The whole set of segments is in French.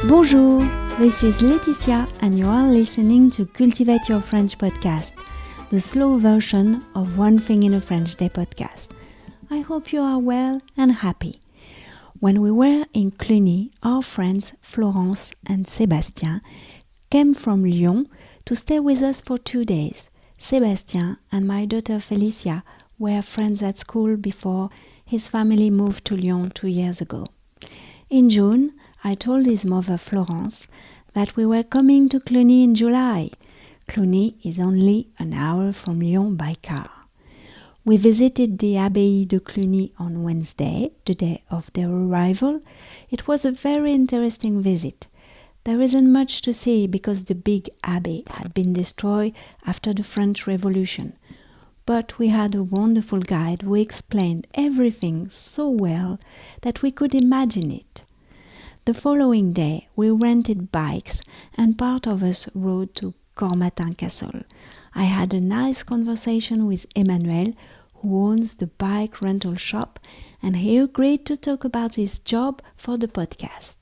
Bonjour, this is Laetitia and you are listening to Cultivate Your French podcast, the slow version of One Thing in a French Day podcast. I hope you are well and happy. When we were in Cluny, our friends Florence and Sébastien came from Lyon to stay with us for 2 days. Sébastien and my daughter Felicia were friends at school before his family moved to Lyon 2 years ago. In June, I told his mother Florence that we were coming to Cluny in July. Cluny is only an hour from Lyon by car. We visited the Abbaye de Cluny on Wednesday, the day of their arrival. It was a very interesting visit. There isn't much to see because the big abbey had been destroyed after the French Revolution. But we had a wonderful guide who explained everything so well that we could imagine it. The following day, we rented bikes and part of us rode to Cormatin Castle. I had a nice conversation with Emmanuel, who owns the bike rental shop, and he agreed to talk about his job for the podcast.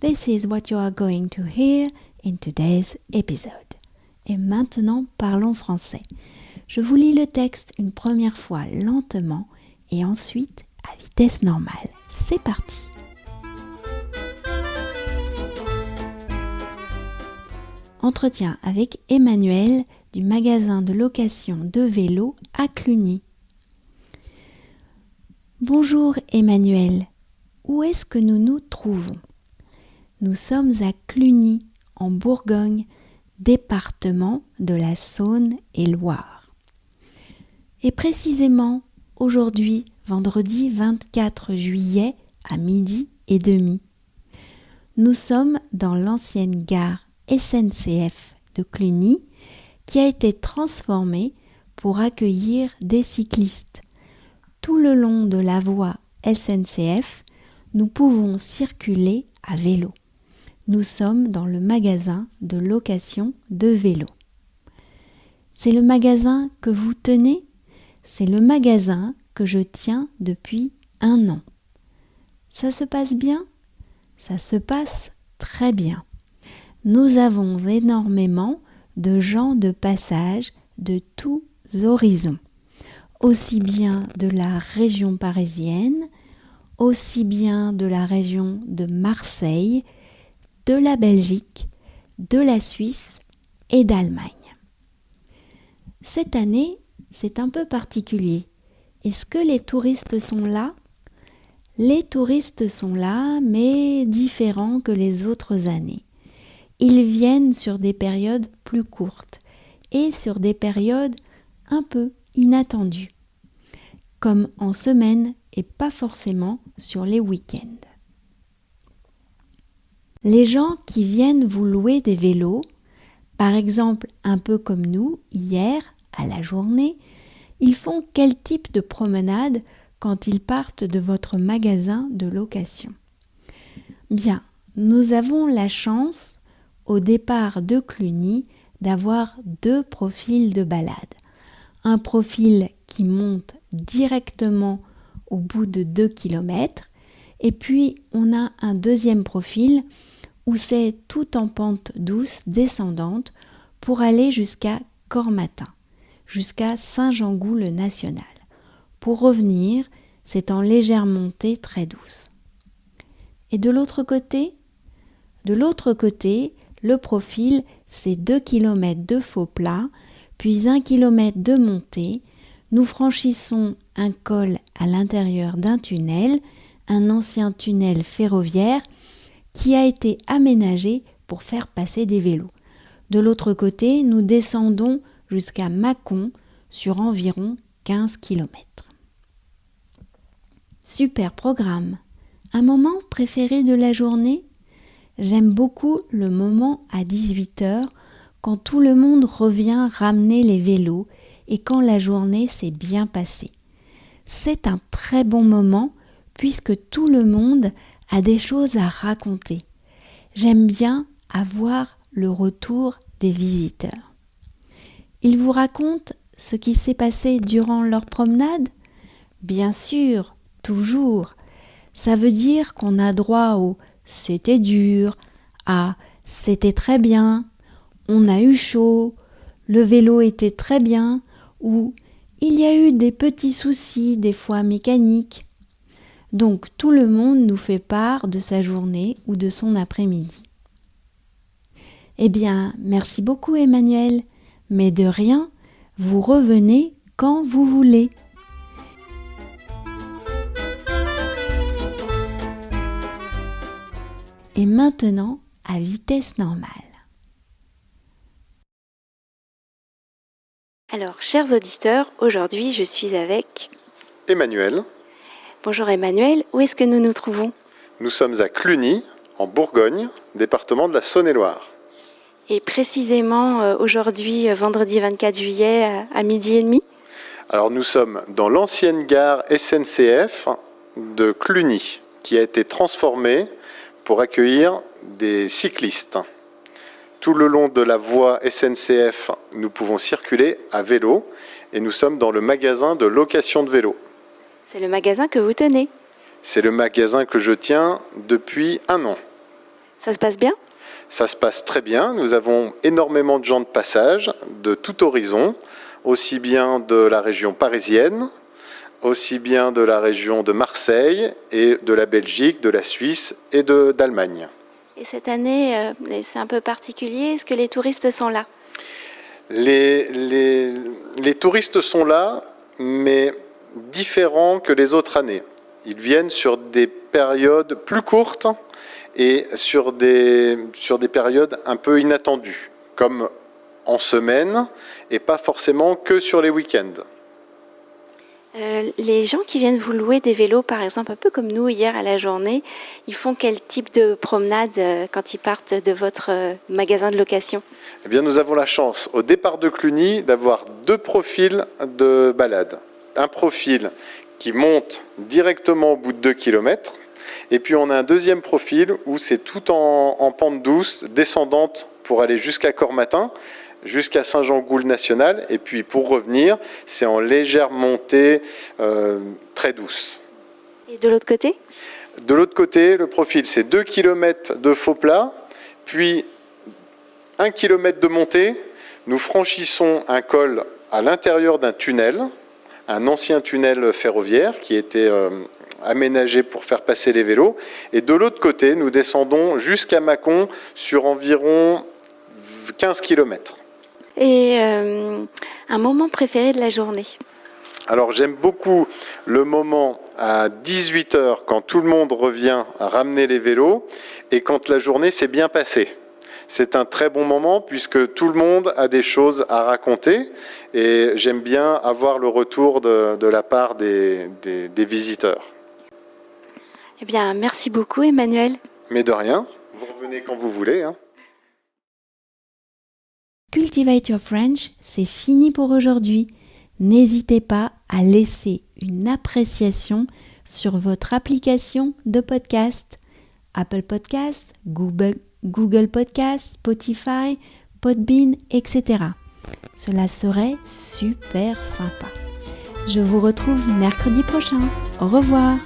This is what you are going to hear in today's episode. Et maintenant, parlons français. Je vous lis le texte une première fois lentement et ensuite à vitesse normale. C'est parti! Entretien avec Emmanuel du magasin de location de vélos à Cluny. Bonjour Emmanuel, où est-ce que nous nous trouvons? Nous sommes à Cluny, en Bourgogne, département de la Saône-et-Loire. Et précisément aujourd'hui, vendredi 24 juillet à 12h30. Nous sommes dans l'ancienne gare SNCF de Cluny qui a été transformée pour accueillir des cyclistes. Tout le long de la voie SNCF, nous pouvons circuler à vélo. Nous sommes dans le magasin de location de vélos. C'est le magasin que vous tenez? C'est le magasin que je tiens depuis 1 an. Ça se passe bien? Ça se passe très bien. Nous avons énormément de gens de passage de tous horizons, aussi bien de la région parisienne, aussi bien de la région de Marseille, de la Belgique, de la Suisse et d'Allemagne. Cette année, c'est un peu particulier. Est-ce que les touristes sont là? Les touristes sont là, mais différents que les autres années. Ils viennent sur des périodes plus courtes et sur des périodes un peu inattendues, comme en semaine et pas forcément sur les week-ends. Les gens qui viennent vous louer des vélos, par exemple un peu comme nous, hier, à la journée, ils font quel type de promenade quand ils partent de votre magasin de location? Bien, nous avons la chance au départ de Cluny, d'avoir 2 profils de balade. Un profil qui monte directement au bout de 2 km et puis on a un deuxième profil où c'est tout en pente douce descendante pour aller jusqu'à Cormatin, jusqu'à Saint-Jean-Gou-le-National. Pour revenir, c'est en légère montée très douce. Et de l'autre côté? De l'autre côté, le profil, c'est 2 km de faux plat, puis 1 km de montée. Nous franchissons un col à l'intérieur d'un tunnel, un ancien tunnel ferroviaire qui a été aménagé pour faire passer des vélos. De l'autre côté, nous descendons jusqu'à Mâcon sur environ 15 km. Super programme! Un moment préféré de la journée? J'aime beaucoup le moment à 18h quand tout le monde revient ramener les vélos et quand la journée s'est bien passée. C'est un très bon moment puisque tout le monde a des choses à raconter. J'aime bien avoir le retour des visiteurs. Ils vous racontent ce qui s'est passé durant leur promenade? Bien sûr, toujours. Ça veut dire qu'on a droit au « c'était dur », à c'était très bien, on a eu chaud, le vélo était très bien ou il y a eu des petits soucis, des fois mécaniques. Donc tout le monde nous fait part de sa journée ou de son après-midi. Eh bien, merci beaucoup Emmanuel, mais de rien, vous revenez quand vous voulez. Et maintenant, à vitesse normale. Alors, chers auditeurs, aujourd'hui je suis avec Emmanuel. Bonjour Emmanuel, où est-ce que nous nous trouvons ? Nous sommes à Cluny, en Bourgogne, département de la Saône-et-Loire. Et précisément aujourd'hui, vendredi 24 juillet à midi et demi. Alors nous sommes dans l'ancienne gare SNCF de Cluny, qui a été transformée pour accueillir des cyclistes. Tout le long de la voie SNCF, nous pouvons circuler à vélo et nous sommes dans le magasin de location de vélo. C'est le magasin que vous tenez. C'est le magasin que je tiens depuis 1 an. Ça se passe bien ? Ça se passe très bien. Nous avons énormément de gens de passage de tout horizon, aussi bien de la région parisienne, aussi bien de la région de Marseille et de la Belgique, de la Suisse et d'Allemagne. Et cette année, c'est un peu particulier. Est-ce que les touristes sont là ? Les touristes sont là, mais différents que les autres années. Ils viennent sur des périodes plus courtes et sur des périodes un peu inattendues, comme en semaine et pas forcément que sur les week-ends. Les gens qui viennent vous louer des vélos, par exemple, un peu comme nous hier à la journée, ils font quel type de promenade quand ils partent de votre magasin de location ? Eh bien, nous avons la chance, au départ de Cluny, d'avoir 2 profils de balade. Un profil qui monte directement au bout de 2 km, et puis on a un deuxième profil où c'est tout en pente douce, descendante pour aller jusqu'à Cormatin, jusqu'à Saint-Jean-Goul national, et puis pour revenir, c'est en légère montée très douce. Et de l'autre côté ? De l'autre côté, le profil, c'est 2 km de faux plat, puis 1 km de montée. Nous franchissons un col à l'intérieur d'un tunnel, un ancien tunnel ferroviaire qui était aménagé pour faire passer les vélos. Et de l'autre côté, nous descendons jusqu'à Mâcon sur environ 15 km. Et un moment préféré de la journée ? Alors j'aime beaucoup le moment à 18h quand tout le monde revient à ramener les vélos et quand la journée s'est bien passée. C'est un très bon moment puisque tout le monde a des choses à raconter et j'aime bien avoir le retour de la part des visiteurs. Eh bien, merci beaucoup Emmanuel. Mais de rien, vous revenez quand vous voulez. Cultivate Your French, c'est fini pour aujourd'hui. N'hésitez pas à laisser une appréciation sur votre application de podcast, Apple Podcast, Google Podcast, Spotify, Podbean, etc. Cela serait super sympa. Je vous retrouve mercredi prochain. Au revoir.